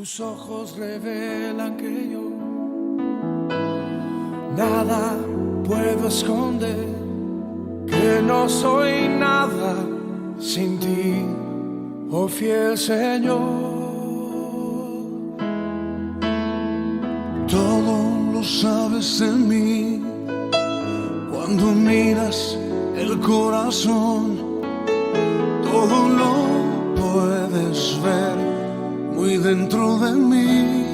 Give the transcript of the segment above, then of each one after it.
Tus ojos revelan que yo nada puedo esconder, que no soy nada sin ti, oh fiel Señor. Todo lo sabes de mí, cuando miras el corazón, todo lo puedes ver muy dentro de mí.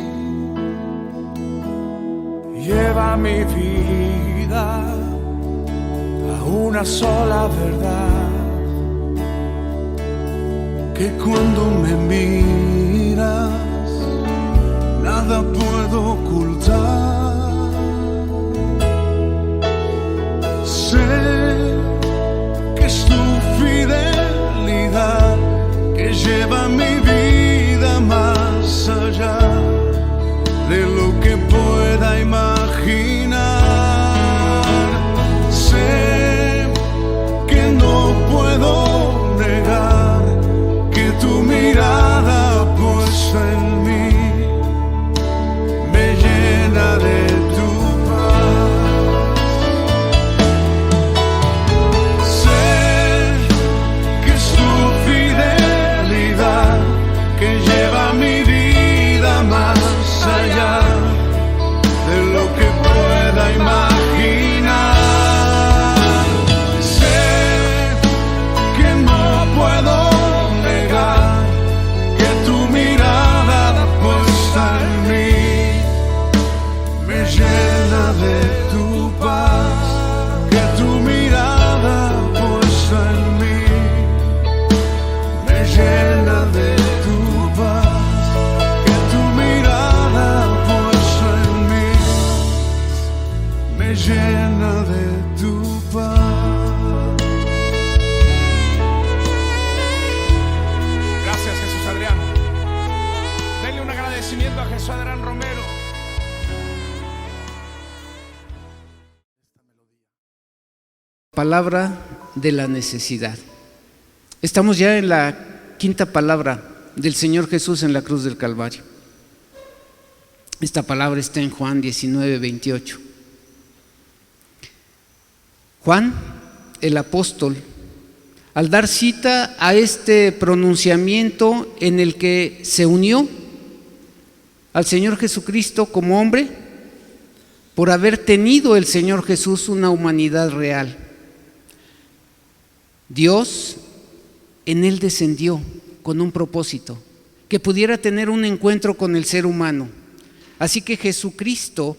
Lleva mi vida a una sola verdad, que cuando me miras nada puedo ocultar. Sé que es tu fidelidad que lleva mi vida más allá de lo que pueda imaginar. Sé que no puedo negar que tu mirada puesta en mí me llena de tu paz. Sé que es tu fidelidad que lleva mi vida más allá de lo que pueda imaginar. Sé que no puedo negar que tu mirada puesta en mí me llena de tu paz, que tu mirada puesta en mí me llena de tu paz, que tu mirada puesta en mí me llena de tu paz. Gracias, Jesús Adrián. Denle un agradecimiento a Jesús Adrián Romero. Palabra de la necesidad. Estamos ya en la quinta palabra del Señor Jesús en la cruz del Calvario. Esta palabra está en Juan 19:28. Juan, el apóstol, al dar cita a este pronunciamiento en el que se unió al Señor Jesucristo como hombre, por haber tenido el Señor Jesús una humanidad real. Dios en él descendió con un propósito, que pudiera tener un encuentro con el ser humano. Así que Jesucristo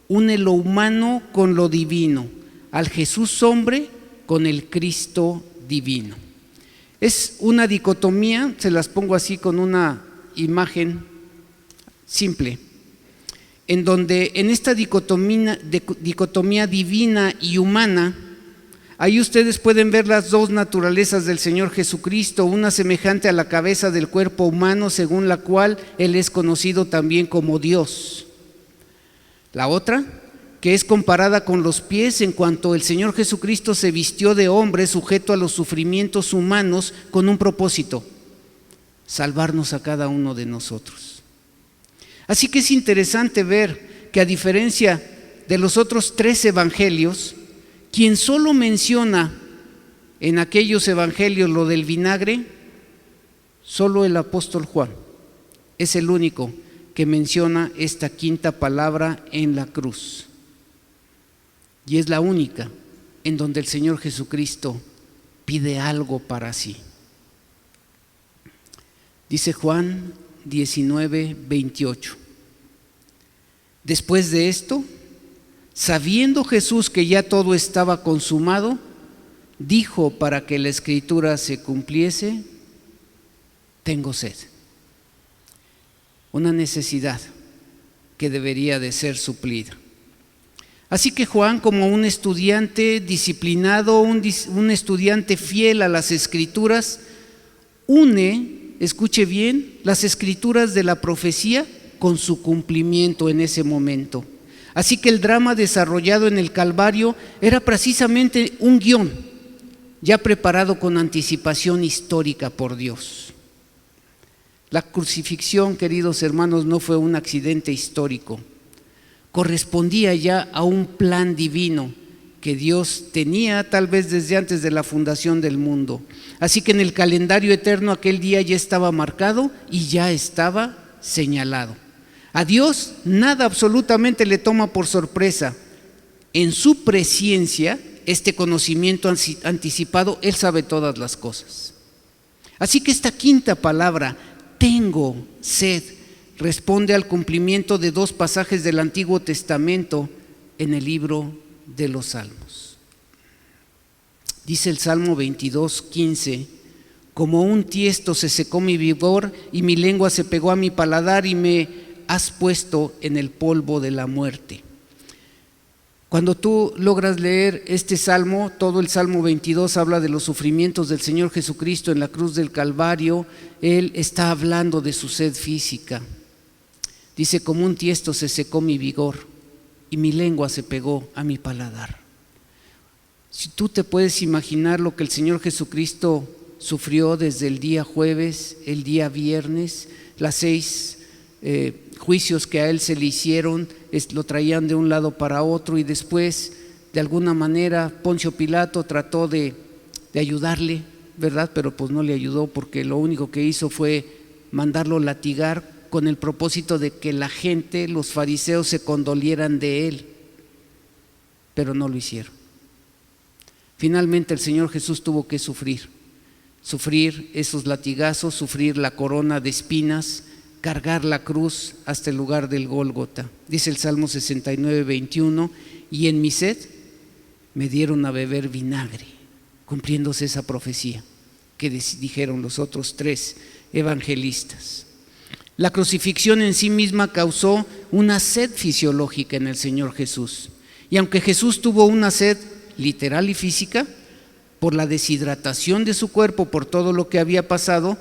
une lo humano con lo divino, al Jesús hombre con el Cristo divino. Es una dicotomía, se las pongo así con una imagen simple, en donde en esta dicotomía divina y humana, ahí ustedes pueden ver las dos naturalezas del Señor Jesucristo, una semejante a la cabeza del cuerpo humano, según la cual Él es conocido también como Dios. La otra, que es comparada con los pies, en cuanto el Señor Jesucristo se vistió de hombre, sujeto a los sufrimientos humanos, con un propósito: salvarnos a cada uno de nosotros. Así que es interesante ver que, a diferencia de los otros 3 evangelios, quien solo menciona en aquellos evangelios lo del vinagre, solo el apóstol Juan es el único que menciona esta quinta palabra en la cruz. Y es la única en donde el Señor Jesucristo pide algo para sí. Dice Juan 19:28. Después de esto, sabiendo Jesús que ya todo estaba consumado, dijo, para que la escritura se cumpliese: tengo sed. Una necesidad que debería de ser suplida. Así que Juan, como un estudiante disciplinado, un estudiante fiel a las escrituras, une, escuche bien, las escrituras de la profecía con su cumplimiento en ese momento. Así que el drama desarrollado en el Calvario era precisamente un guión ya preparado con anticipación histórica por Dios. La crucifixión, queridos hermanos, no fue un accidente histórico. Correspondía ya a un plan divino que Dios tenía tal vez desde antes de la fundación del mundo. Así que en el calendario eterno aquel día ya estaba marcado y ya estaba señalado. A Dios nada absolutamente le toma por sorpresa. En su presciencia, este conocimiento anticipado, Él sabe todas las cosas. Así que esta quinta palabra, tengo sed, responde al cumplimiento de dos pasajes del Antiguo Testamento en el libro de los Salmos. Dice el Salmo 22:15: como un tiesto se secó mi vigor y mi lengua se pegó a mi paladar y me has puesto en el polvo de la muerte. Cuando tú logras leer este salmo, todo el Salmo 22 habla de los sufrimientos del Señor Jesucristo en la cruz del Calvario. Él está hablando de su sed física. Dice: como un tiesto se secó mi vigor y mi lengua se pegó a mi paladar. Si tú te puedes imaginar lo que el Señor Jesucristo sufrió desde el día jueves, el día viernes, las 6 juicios que a Él se le hicieron, lo traían de un lado para otro, y después de alguna manera Poncio Pilato trató de ayudarle, ¿verdad? Pero pues no le ayudó, porque lo único que hizo fue mandarlo latigar con el propósito de que la gente, los fariseos, se condolieran de Él, pero no lo hicieron. Finalmente el Señor Jesús tuvo que sufrir esos latigazos, sufrir la corona de espinas, cargar la cruz hasta el lugar del Gólgota. Dice el Salmo 69:21: y en mi sed me dieron a beber vinagre, cumpliéndose esa profecía que dijeron los otros 3 evangelistas. La crucifixión en sí misma causó una sed fisiológica en el Señor Jesús, y aunque Jesús tuvo una sed literal y física por la deshidratación de su cuerpo, por todo lo que había pasado,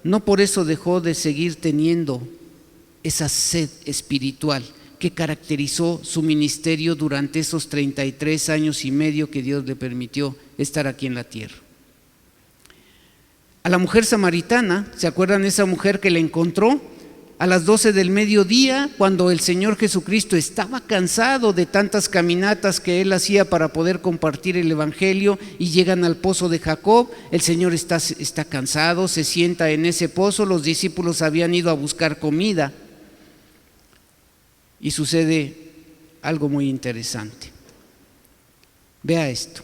no por eso dejó de seguir teniendo esa sed espiritual que caracterizó su ministerio durante esos 33 años y medio que Dios le permitió estar aquí en la tierra. A la mujer samaritana, ¿se acuerdan? Esa mujer que la encontró a las 12 del mediodía, cuando el Señor Jesucristo estaba cansado de tantas caminatas que Él hacía para poder compartir el Evangelio, y llegan al pozo de Jacob. El Señor está cansado, se sienta en ese pozo. Los discípulos habían ido a buscar comida y sucede algo muy interesante. Vea esto.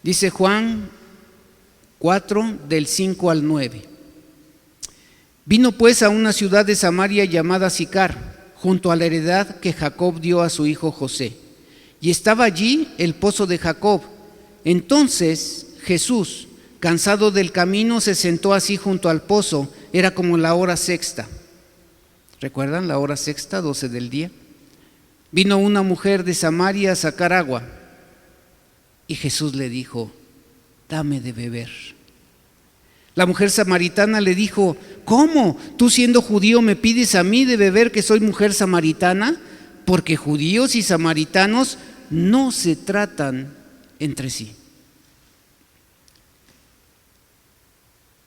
Dice Juan 4, del 5 al 9. Vino pues a una ciudad de Samaria llamada Sicar, junto a la heredad que Jacob dio a su hijo José, y estaba allí el pozo de Jacob. Entonces Jesús, cansado del camino, se sentó así junto al pozo. Era como la hora sexta. ¿Recuerdan la hora sexta, 12 del día? Vino una mujer de Samaria a sacar agua, y Jesús le dijo: dame de beber. La mujer samaritana le dijo: ¿cómo? ¿Tú, siendo judío, me pides a mí de beber, que soy mujer samaritana? Porque judíos y samaritanos no se tratan entre sí.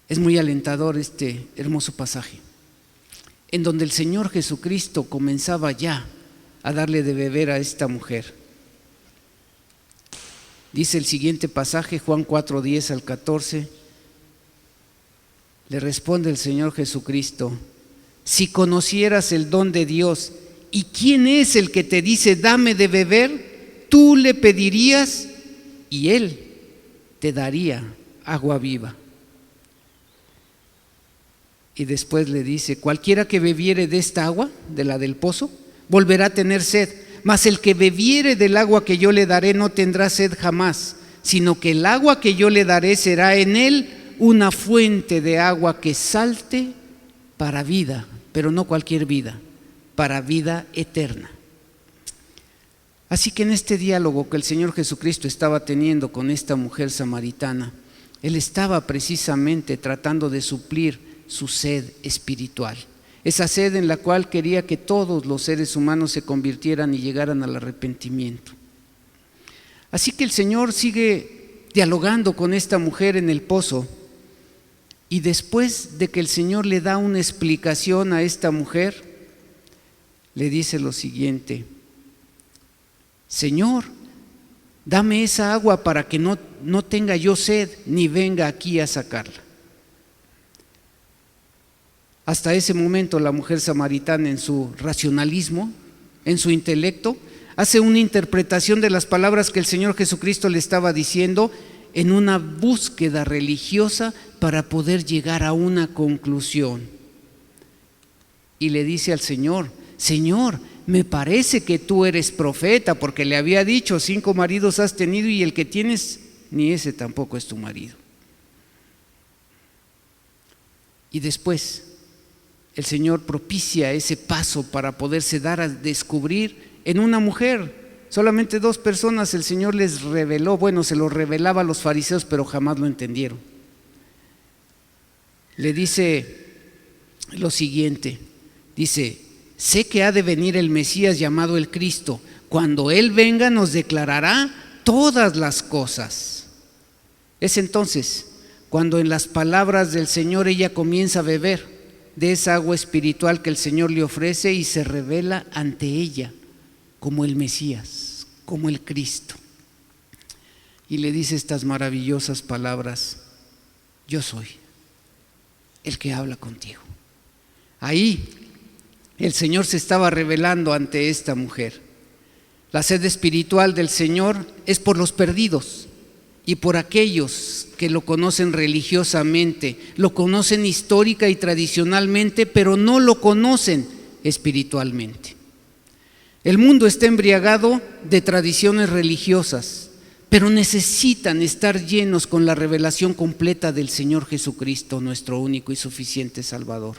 Es muy alentador este hermoso pasaje, en donde el Señor Jesucristo comenzaba ya a darle de beber a esta mujer. Dice el siguiente pasaje, Juan 4, 10 al 14. Le responde el Señor Jesucristo: si conocieras el don de Dios y quién es el que te dice dame de beber, tú le pedirías y Él te daría agua viva. Y después le dice: cualquiera que bebiere de esta agua, de la del pozo, volverá a tener sed, mas el que bebiere del agua que yo le daré no tendrá sed jamás, sino que el agua que yo le daré será en él una fuente de agua que salte para vida, pero no cualquier vida, para vida eterna. Así que en este diálogo que el Señor Jesucristo estaba teniendo con esta mujer samaritana, Él estaba precisamente tratando de suplir su sed espiritual, esa sed en la cual quería que todos los seres humanos se convirtieran y llegaran al arrepentimiento. Así que el Señor sigue dialogando con esta mujer en el pozo, Y después de que el Señor le da una explicación a esta mujer, le dice lo siguiente: Señor, dame esa agua para que no tenga yo sed ni venga aquí a sacarla. Hasta ese momento la mujer samaritana, en su racionalismo, en su intelecto, hace una interpretación de las palabras que el Señor Jesucristo le estaba diciendo en una búsqueda religiosa para poder llegar a una conclusión. Y le dice al Señor: Señor, me parece que tú eres profeta, porque le había dicho: 5 maridos has tenido y el que tienes, ni ese tampoco es tu marido. Y después el Señor propicia ese paso para poderse dar a descubrir en una mujer. Solamente 2 personas el Señor les reveló, bueno, se lo revelaba a los fariseos, pero jamás lo entendieron. Le dice lo siguiente, dice: sé que ha de venir el Mesías llamado el Cristo. Cuando Él venga nos declarará todas las cosas. Es entonces cuando en las palabras del Señor ella comienza a beber de esa agua espiritual que el Señor le ofrece y se revela ante ella como el Mesías, como el Cristo. Y le dice estas maravillosas palabras: yo soy el que habla contigo. Ahí el Señor se estaba revelando ante esta mujer. La sed espiritual del Señor es por los perdidos y por aquellos que lo conocen religiosamente, lo conocen histórica y tradicionalmente, pero no lo conocen espiritualmente. El mundo está embriagado de tradiciones religiosas, pero necesitan estar llenos con la revelación completa del Señor Jesucristo, nuestro único y suficiente Salvador.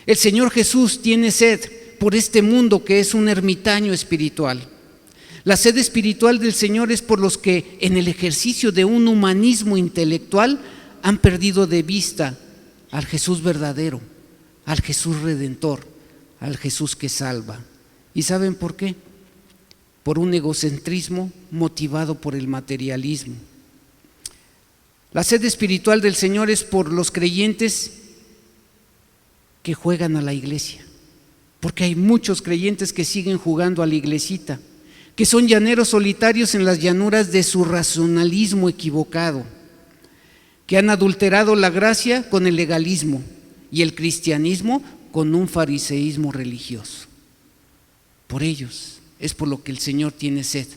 El Señor Jesús tiene sed por este mundo que es un ermitaño espiritual. La sed espiritual del Señor es por los que en el ejercicio de un humanismo intelectual han perdido de vista al Jesús verdadero, al Jesús redentor, al Jesús que salva. ¿Y saben por qué? Por un egocentrismo motivado por el materialismo. La sed espiritual del Señor es por los creyentes que juegan a la iglesia, porque hay muchos creyentes que siguen jugando a la iglesita, que son llaneros solitarios en las llanuras de su racionalismo equivocado, que han adulterado la gracia con el legalismo y el cristianismo con un fariseísmo religioso. Por ellos es por lo que el Señor tiene sed.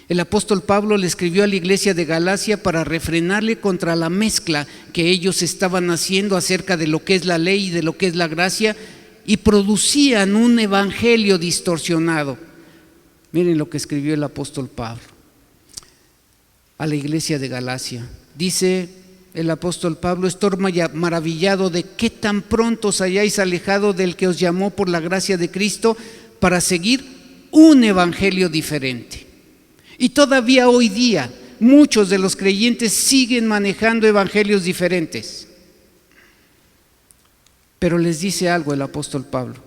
El apóstol Pablo le escribió a la iglesia de Galacia para refrenarle contra la mezcla que ellos estaban haciendo acerca de lo que es la ley y de lo que es la gracia, y producían un evangelio distorsionado. Miren lo que escribió el apóstol Pablo a la iglesia de Galacia. Dice el apóstol Pablo: estoy maravillado de que tan pronto os hayáis alejado del que os llamó por la gracia de Cristo para seguir un evangelio diferente. Y todavía hoy día muchos de los creyentes siguen manejando evangelios diferentes. Pero les dice algo el apóstol Pablo: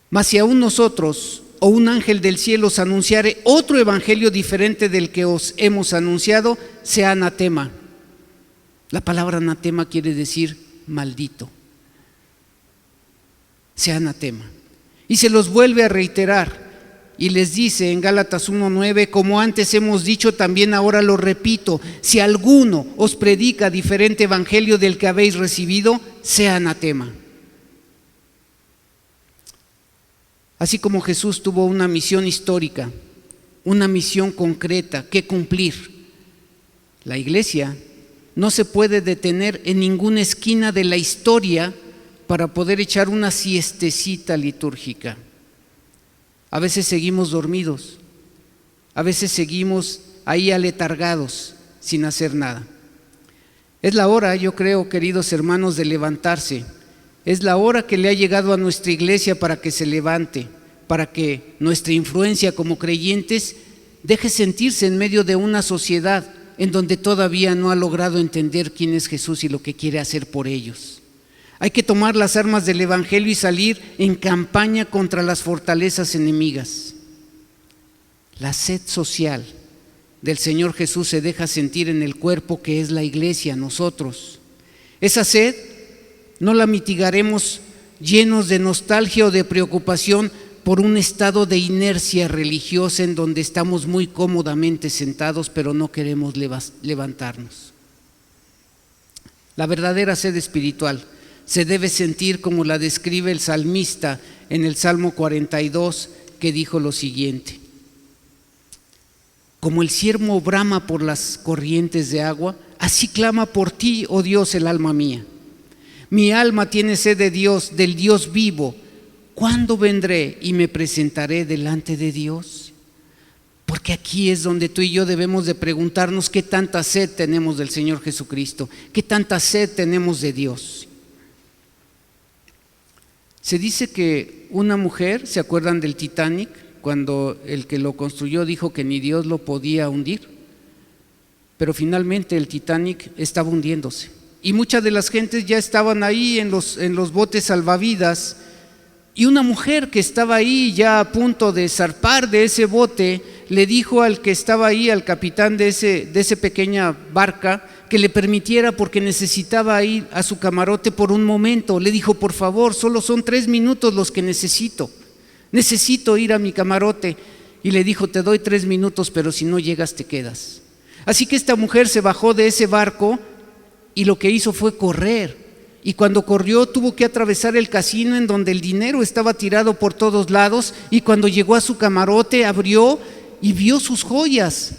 mas si aún nosotros o un ángel del cielo os anunciare otro evangelio diferente del que os hemos anunciado, sea anatema. La palabra anatema quiere decir maldito. Sea anatema. Y se los vuelve a reiterar y les dice en Gálatas 1:9: como antes hemos dicho, también ahora lo repito, si alguno os predica diferente evangelio del que habéis recibido, sea anatema. Así como Jesús tuvo una misión histórica, una misión concreta que cumplir, la iglesia no se puede detener en ninguna esquina de la historia para poder echar una siestecita litúrgica. A veces seguimos dormidos, a veces seguimos ahí aletargados sin hacer nada. Es la hora, yo creo, queridos hermanos, de levantarse. Es la hora que le ha llegado a nuestra iglesia para que se levante, para que nuestra influencia como creyentes deje sentirse en medio de una sociedad en donde todavía no ha logrado entender quién es Jesús y lo que quiere hacer por ellos. Hay que tomar las armas del evangelio y salir en campaña contra las fortalezas enemigas. La sed social del Señor Jesús se deja sentir en el cuerpo que es la iglesia, nosotros. Esa sed no la mitigaremos llenos de nostalgia o de preocupación por un estado de inercia religiosa en donde estamos muy cómodamente sentados, pero no queremos levantarnos. La verdadera sed espiritual se debe sentir como la describe el salmista en el Salmo 42, que dijo lo siguiente: como el ciervo brama por las corrientes de agua, así clama por ti, oh Dios, el alma mía. Mi alma tiene sed de Dios, del Dios vivo. ¿Cuándo vendré y me presentaré delante de Dios? Porque aquí es donde tú y yo debemos de preguntarnos qué tanta sed tenemos del Señor Jesucristo, qué tanta sed tenemos de Dios. Se dice que una mujer, ¿se acuerdan del Titanic? Cuando el que lo construyó dijo que ni Dios lo podía hundir, pero finalmente el Titanic estaba hundiéndose y muchas de las gentes ya estaban ahí en los botes salvavidas, y una mujer que estaba ahí ya a punto de zarpar de ese bote le dijo al que estaba ahí, al capitán de esa pequeña barca, que le permitiera porque necesitaba ir a su camarote por un momento. Le dijo: por favor, solo son 3 minutos los que necesito ir a mi camarote. Y le dijo: te doy 3 minutos, pero si no llegas te quedas. Así que esta mujer se bajó de ese barco y lo que hizo fue correr. Y cuando corrió tuvo que atravesar el casino en donde el dinero estaba tirado por todos lados, y cuando llegó a su camarote abrió y vio sus joyas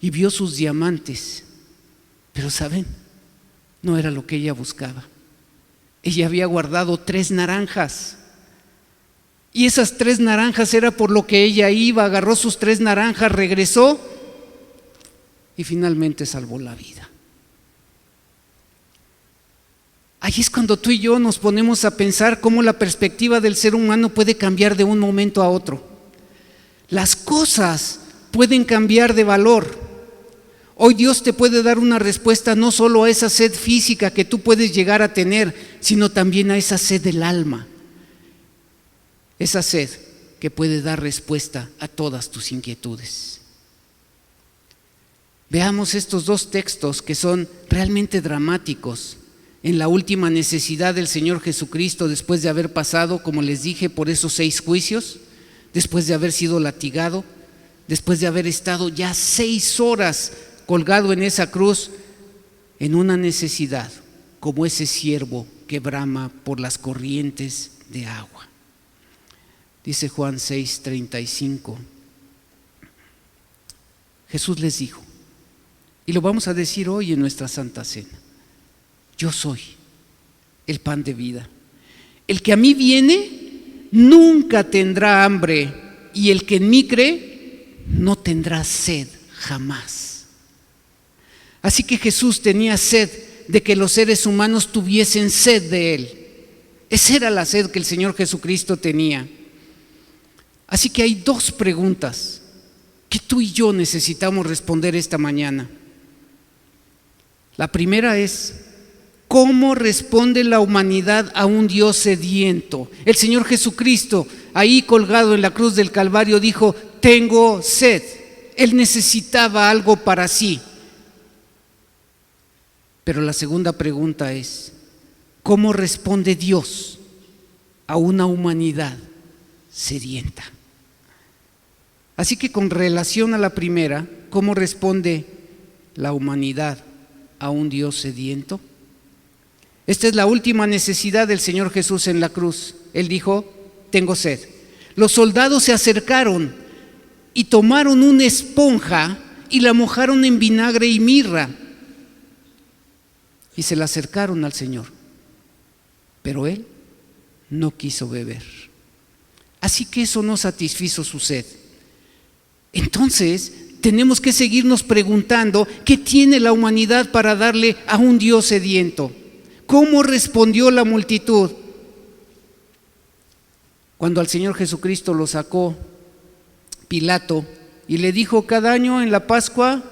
y vio sus diamantes. Pero ¿saben? No era lo que ella buscaba. Ella había guardado 3 naranjas. Y esas 3 naranjas era por lo que ella iba. Agarró sus 3 naranjas, regresó y finalmente salvó la vida. Ahí es cuando tú y yo nos ponemos a pensar cómo la perspectiva del ser humano puede cambiar de un momento a otro. Las cosas pueden cambiar de valor. Hoy Dios te puede dar una respuesta no solo a esa sed física que tú puedes llegar a tener, sino también a esa sed del alma. Esa sed que puede dar respuesta a todas tus inquietudes. Veamos estos 2 textos que son realmente dramáticos en la última necesidad del Señor Jesucristo, después de haber pasado, como les dije, por esos 6 juicios, después de haber sido latigado, después de haber estado ya 6 horas colgado en esa cruz, en una necesidad, como ese siervo que brama por las corrientes de agua. Dice Juan 6:35. Jesús les dijo, y lo vamos a decir hoy en nuestra Santa Cena: yo soy el pan de vida. El que a mí viene nunca tendrá hambre, y el que en mí cree no tendrá sed jamás. Así que Jesús tenía sed de que los seres humanos tuviesen sed de Él. Esa era la sed que el Señor Jesucristo tenía. Así que hay 2 preguntas que tú y yo necesitamos responder esta mañana. La primera es: ¿cómo responde la humanidad a un Dios sediento? El Señor Jesucristo, ahí colgado en la cruz del Calvario, dijo: tengo sed. Él necesitaba algo para sí. Pero la segunda pregunta es: ¿cómo responde Dios a una humanidad sedienta? Así que con relación a la primera, ¿cómo responde la humanidad a un Dios sediento? Esta es la última necesidad del Señor Jesús en la cruz. Él dijo: tengo sed. Los soldados se acercaron y tomaron una esponja y la mojaron en vinagre y mirra y se la acercaron al Señor, pero Él no quiso beber. Así que eso no satisfizo su sed. Entonces tenemos que seguirnos preguntando: ¿qué tiene la humanidad para darle a un Dios sediento? ¿Cómo respondió la multitud? Cuando al Señor Jesucristo lo sacó Pilato y le dijo: cada año en la Pascua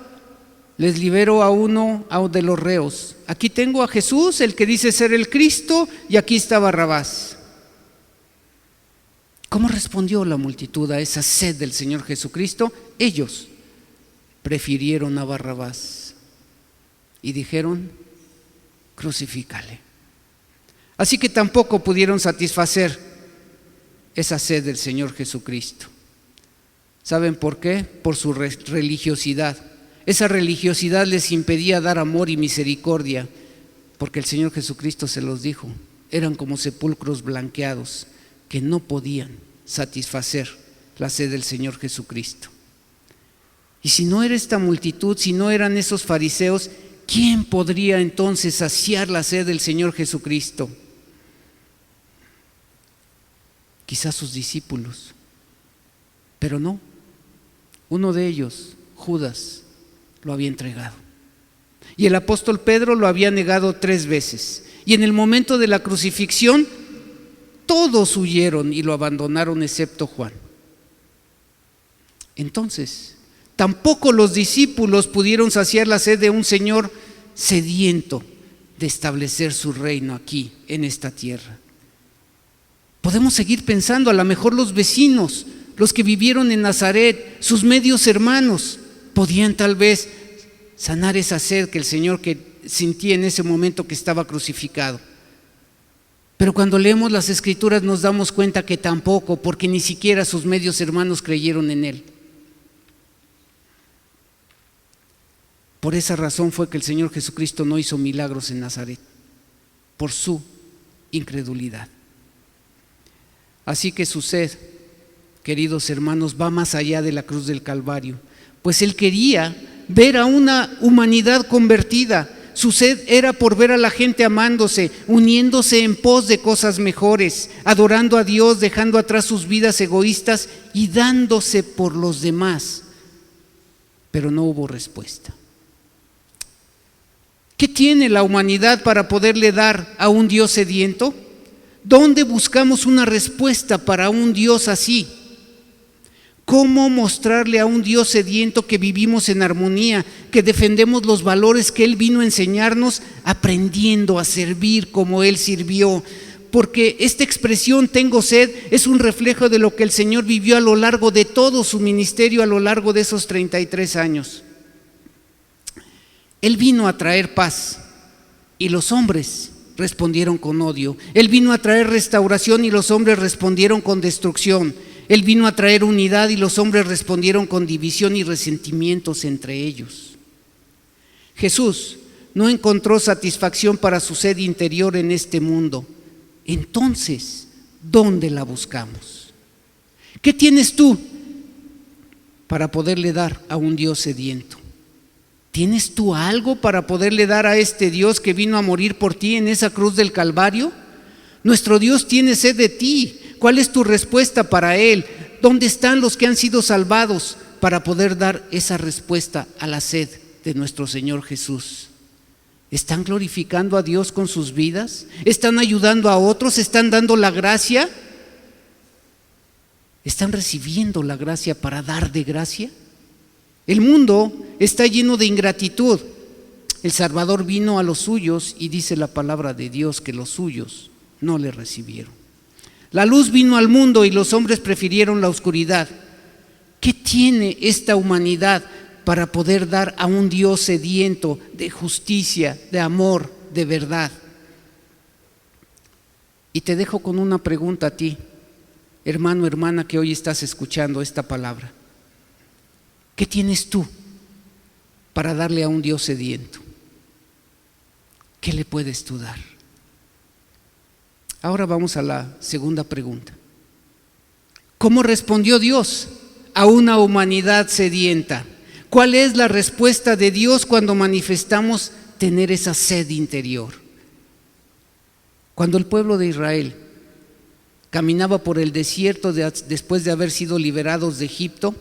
les libero a uno de los reos. Aquí tengo a Jesús, el que dice ser el Cristo, y aquí está Barrabás. ¿Cómo respondió la multitud a esa sed del Señor Jesucristo? Ellos prefirieron a Barrabás y dijeron: crucifícale. Así que tampoco pudieron satisfacer esa sed del Señor Jesucristo. ¿Saben por qué? Por su religiosidad. Esa religiosidad les impedía dar amor y misericordia, porque el Señor Jesucristo se los dijo, eran como sepulcros blanqueados que no podían satisfacer la sed del Señor Jesucristo. Y si no era esta multitud, si no eran esos fariseos, ¿quién podría entonces saciar la sed del Señor Jesucristo? Quizás sus discípulos, pero no. Uno de ellos, Judas, lo había entregado. Y el apóstol Pedro lo había negado 3 veces. Y en el momento de la crucifixión, todos huyeron y lo abandonaron excepto Juan. Entonces, tampoco los discípulos pudieron saciar la sed de un Señor sediento de establecer su reino aquí, en esta tierra. Podemos seguir pensando, a lo mejor los vecinos, los que vivieron en Nazaret, sus medios hermanos, podían tal vez sanar esa sed que el Señor sentía en ese momento que estaba crucificado. Pero cuando leemos las Escrituras nos damos cuenta que tampoco, porque ni siquiera sus medios hermanos creyeron en Él. Por esa razón fue que el Señor Jesucristo no hizo milagros en Nazaret, por su incredulidad. Así que su sed, queridos hermanos, va más allá de la cruz del Calvario, pues Él quería ver a una humanidad convertida. Su sed era por ver a la gente amándose, uniéndose en pos de cosas mejores, adorando a Dios, dejando atrás sus vidas egoístas y dándose por los demás. Pero no hubo respuesta. ¿Qué tiene la humanidad para poderle dar a un Dios sediento? ¿Dónde buscamos una respuesta para un Dios así? ¿Cómo mostrarle a un Dios sediento que vivimos en armonía, que defendemos los valores que Él vino a enseñarnos, aprendiendo a servir como Él sirvió? Porque esta expresión tengo sed es un reflejo de lo que el Señor vivió a lo largo de todo su ministerio, a lo largo de esos 33 años. Él vino a traer paz y los hombres respondieron con odio. Él vino a traer restauración y los hombres respondieron con destrucción. Él vino a traer unidad y los hombres respondieron con división y resentimientos entre ellos. Jesús no encontró satisfacción para su sed interior en este mundo. Entonces, ¿dónde la buscamos? ¿Qué tienes tú para poderle dar a un Dios sediento? ¿Tienes tú algo para poderle dar a este Dios que vino a morir por ti en esa cruz del Calvario? Nuestro Dios tiene sed de ti. ¿Cuál es tu respuesta para Él? ¿Dónde están los que han sido salvados para poder dar esa respuesta a la sed de nuestro Señor Jesús? ¿Están glorificando a Dios con sus vidas? ¿Están ayudando a otros? ¿Están dando la gracia? ¿Están recibiendo la gracia para dar de gracia? El mundo está lleno de ingratitud. El Salvador vino a los suyos y dice la palabra de Dios que los suyos no le recibieron. La luz vino al mundo y los hombres prefirieron la oscuridad. ¿Qué tiene esta humanidad para poder dar a un Dios sediento de justicia, de amor, de verdad? Y te dejo con una pregunta a ti, hermano, hermana, que hoy estás escuchando esta palabra. ¿Qué tienes tú para darle a un Dios sediento? ¿Qué le puedes tú dar? Ahora vamos a la segunda pregunta. ¿Cómo respondió Dios a una humanidad sedienta? ¿Cuál es la respuesta de Dios cuando manifestamos tener esa sed interior? Cuando el pueblo de Israel caminaba por el desierto después de haber sido liberados de Egipto,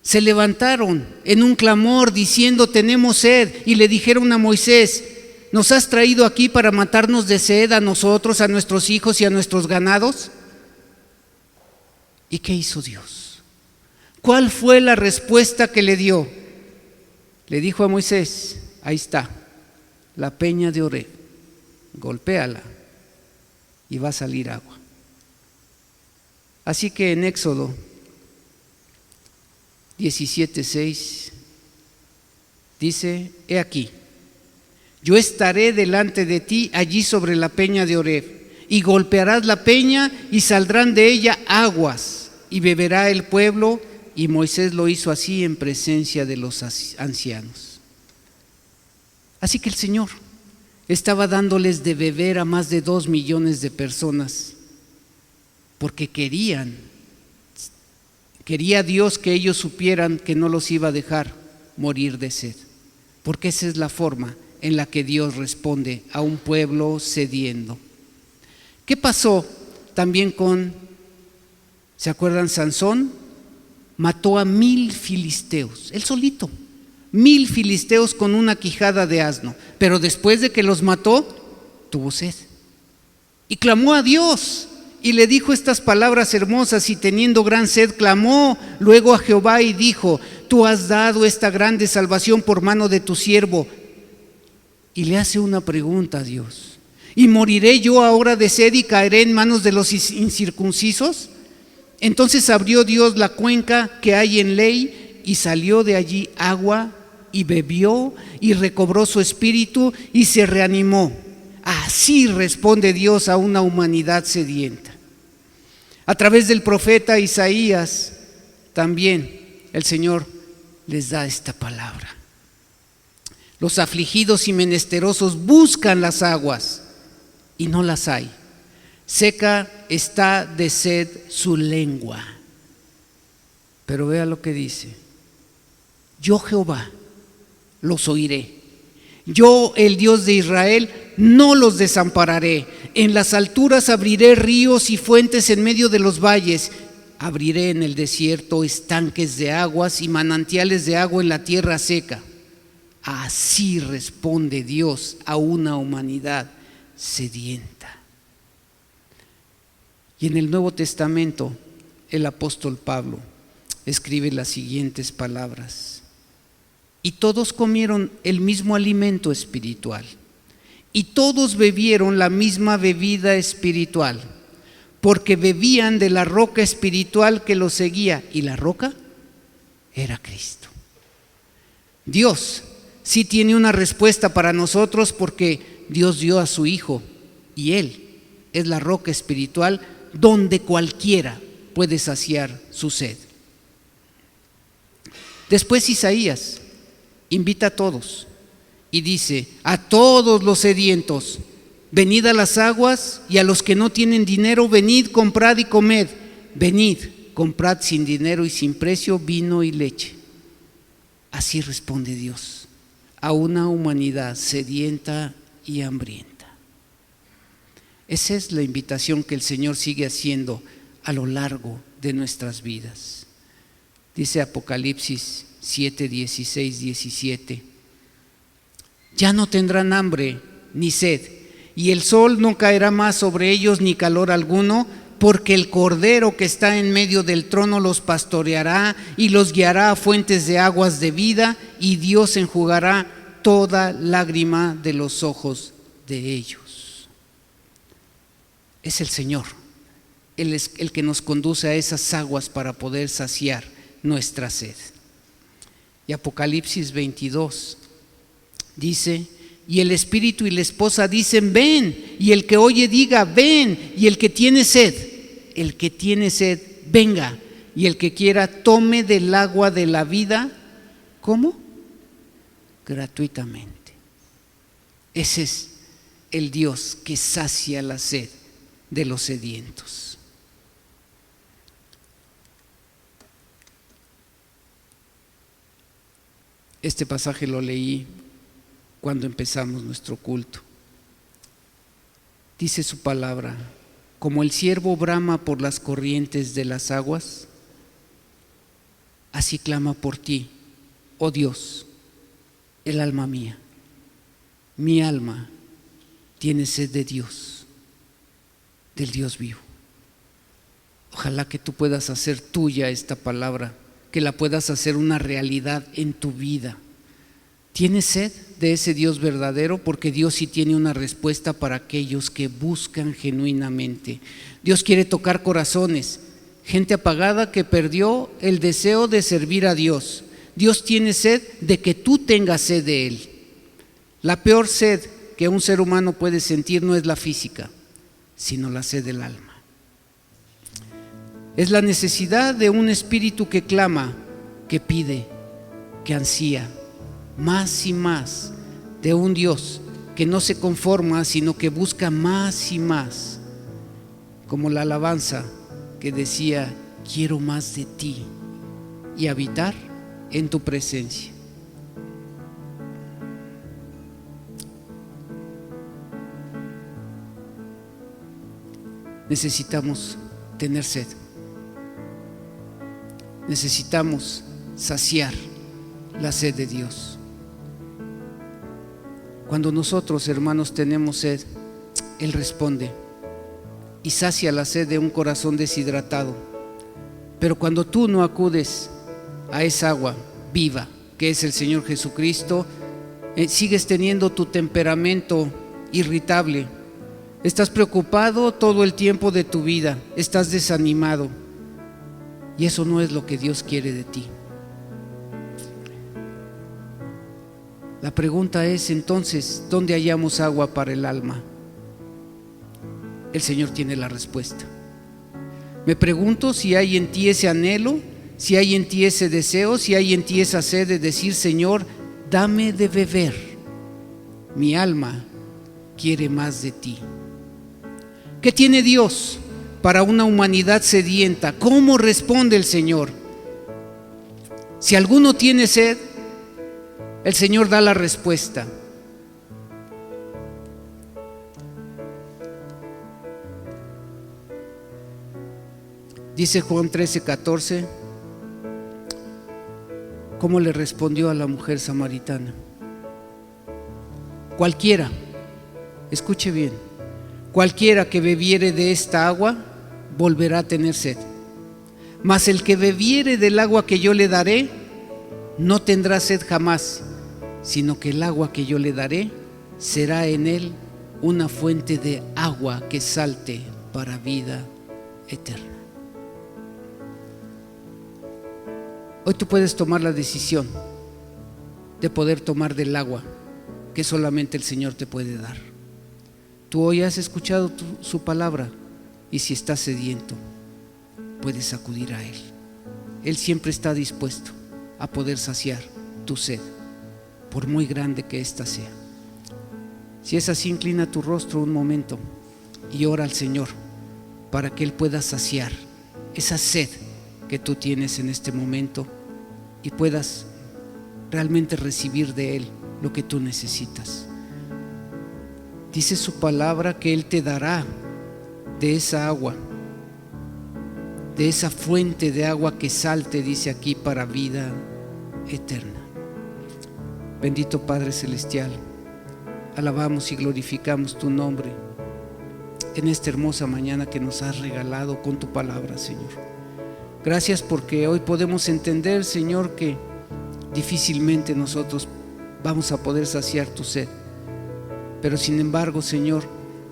se levantaron en un clamor diciendo: tenemos sed, y le dijeron a Moisés: ¿nos has traído aquí para matarnos de sed a nosotros, a nuestros hijos y a nuestros ganados? ¿Y qué hizo Dios? ¿Cuál fue la respuesta que le dio? Le dijo a Moisés: ahí está, la peña de Oreb, golpéala y va a salir agua. Así que en Éxodo 17:6 dice: he aquí, Yo estaré delante de ti allí sobre la peña de Horeb, y golpearás la peña y saldrán de ella aguas, y beberá el pueblo. Y Moisés lo hizo así en presencia de los ancianos. Así que el Señor estaba dándoles de beber a más de 2 millones de personas, porque quería Dios que ellos supieran que no los iba a dejar morir de sed, porque esa es la forma en la que Dios responde a un pueblo sediento. ¿Qué pasó también ¿se acuerdan? Sansón mató a 1000 filisteos, él solito, 1000 filisteos con una quijada de asno, pero después de que los mató, tuvo sed y clamó a Dios y le dijo estas palabras hermosas: y teniendo gran sed clamó luego a Jehová y dijo: tú has dado esta grande salvación por mano de tu siervo. Y le hace una pregunta a Dios: ¿y moriré yo ahora de sed y caeré en manos de los incircuncisos? Entonces abrió Dios la cuenca que hay en Ley, y salió de allí agua, y bebió, y recobró su espíritu, y se reanimó. Así responde Dios a una humanidad sedienta. A través del profeta Isaías también el Señor les da esta palabra: los afligidos y menesterosos buscan las aguas, y no las hay. Seca está de sed su lengua. Pero vea lo que dice: yo Jehová los oiré, yo el Dios de Israel no los desampararé. En las alturas abriré ríos y fuentes en medio de los valles. Abriré en el desierto estanques de aguas y manantiales de agua en la tierra seca. Así responde Dios a una humanidad sedienta. Y en el Nuevo Testamento el apóstol Pablo escribe las siguientes palabras: y todos comieron el mismo alimento espiritual, y todos bebieron la misma bebida espiritual, porque bebían de la roca espiritual que los seguía, y la roca era Cristo. Dios sí tiene una respuesta para nosotros, porque Dios dio a su Hijo, y Él es la roca espiritual donde cualquiera puede saciar su sed. Después Isaías invita a todos y dice: a todos los sedientos, venid a las aguas, y a los que no tienen dinero, venid, comprad y comed. Venid, comprad sin dinero y sin precio vino y leche. Así responde Dios a una humanidad sedienta y hambrienta. Esa es la invitación que el Señor sigue haciendo a lo largo de nuestras vidas. Dice Apocalipsis 7, 16, 17: ya no tendrán hambre ni sed, y el sol no caerá más sobre ellos ni calor alguno, porque el Cordero que está en medio del trono los pastoreará y los guiará a fuentes de aguas de vida, y Dios enjugará toda lágrima de los ojos de ellos. Es el Señor, Él es el que nos conduce a esas aguas para poder saciar nuestra sed. Y Apocalipsis 22 dice: y el Espíritu y la esposa dicen: ven, y el que oye diga: ven, y el que tiene sed, venga, y el que quiera tome del agua de la vida. ¿Cómo? Gratuitamente. Ese es el Dios que sacia la sed de los sedientos. Este pasaje lo leí cuando empezamos nuestro culto. Dice su palabra: como el ciervo brama por las corrientes de las aguas, así clama por ti, oh Dios, el alma mía. Mi alma tiene sed de Dios, del Dios vivo. Ojalá que tú puedas hacer tuya esta palabra, que la puedas hacer una realidad en tu vida. ¿Tienes sed de ese Dios verdadero? Porque Dios sí tiene una respuesta para aquellos que buscan genuinamente. Dios quiere tocar corazones, gente apagada que perdió el deseo de servir a Dios. Dios tiene sed de que tú tengas sed de Él. La peor sed que un ser humano puede sentir no es la física, sino la sed del alma. Es la necesidad de un espíritu que clama, que pide, que ansía más y más de un Dios que no se conforma, sino que busca más y más, como la alabanza que decía: quiero más de ti y habitar en tu presencia. Necesitamos tener sed, necesitamos saciar la sed de Dios. Cuando nosotros, hermanos, tenemos sed, Él responde y sacia la sed de un corazón deshidratado. Pero cuando tú no acudes a esa agua viva que es el Señor Jesucristo, sigues teniendo tu temperamento irritable. Estás preocupado todo el tiempo de tu vida, estás desanimado, y eso no es lo que Dios quiere de ti. La pregunta es entonces, ¿dónde hallamos agua para el alma? El Señor tiene la respuesta. Me pregunto si hay en ti ese anhelo, si hay en ti ese deseo, si hay en ti esa sed de decir: Señor, dame de beber. Mi alma quiere más de ti. ¿Qué tiene Dios para una humanidad sedienta? ¿Cómo responde el Señor? Si alguno tiene sed, el Señor da la respuesta. Dice Juan 13:14, ¿cómo le respondió a la mujer samaritana? Cualquiera, escuche bien, cualquiera que bebiere de esta agua volverá a tener sed, mas el que bebiere del agua que yo le daré no tendrá sed jamás, sino que el agua que yo le daré será en él una fuente de agua que salte para vida eterna. Hoy tú puedes tomar la decisión de poder tomar del agua que solamente el Señor te puede dar. Tú hoy has escuchado su palabra, y si estás sediento, puedes acudir a Él. Él siempre está dispuesto a poder saciar tu sed, por muy grande que ésta sea. Si es así, inclina tu rostro un momento y ora al Señor para que Él pueda saciar esa sed que tú tienes en este momento y puedas realmente recibir de Él lo que tú necesitas. Dice su palabra que Él te dará de esa agua, de esa fuente de agua que salte, dice aquí, para vida eterna. Bendito Padre Celestial, alabamos y glorificamos tu nombre en esta hermosa mañana que nos has regalado con tu palabra, Señor. Gracias porque hoy podemos entender, Señor, que difícilmente nosotros vamos a poder saciar tu sed, pero sin embargo, Señor,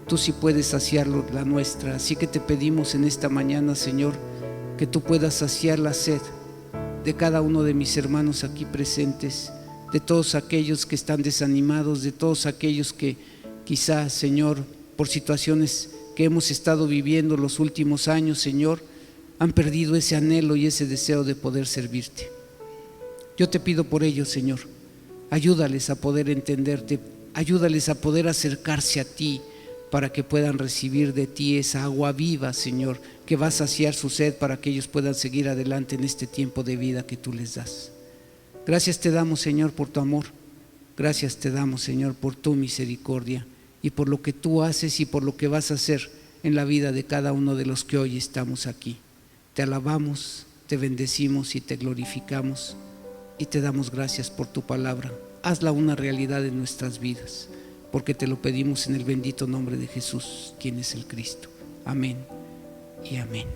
tú sí puedes saciar la nuestra. Así que te pedimos en esta mañana, Señor, que tú puedas saciar la sed de cada uno de mis hermanos aquí presentes, de todos aquellos que están desanimados, de todos aquellos que quizás, Señor, por situaciones que hemos estado viviendo los últimos años, Señor, han perdido ese anhelo y ese deseo de poder servirte. Yo te pido por ellos, Señor, ayúdales a poder entenderte, ayúdales a poder acercarse a ti para que puedan recibir de ti esa agua viva, Señor, que va a saciar su sed para que ellos puedan seguir adelante en este tiempo de vida que tú les das. Gracias te damos, Señor, por tu amor. Gracias te damos, Señor, por tu misericordia y por lo que tú haces y por lo que vas a hacer en la vida de cada uno de los que hoy estamos aquí. Te alabamos, te bendecimos y te glorificamos y te damos gracias por tu palabra. Hazla una realidad en nuestras vidas, porque te lo pedimos en el bendito nombre de Jesús, quien es el Cristo. Amén y amén.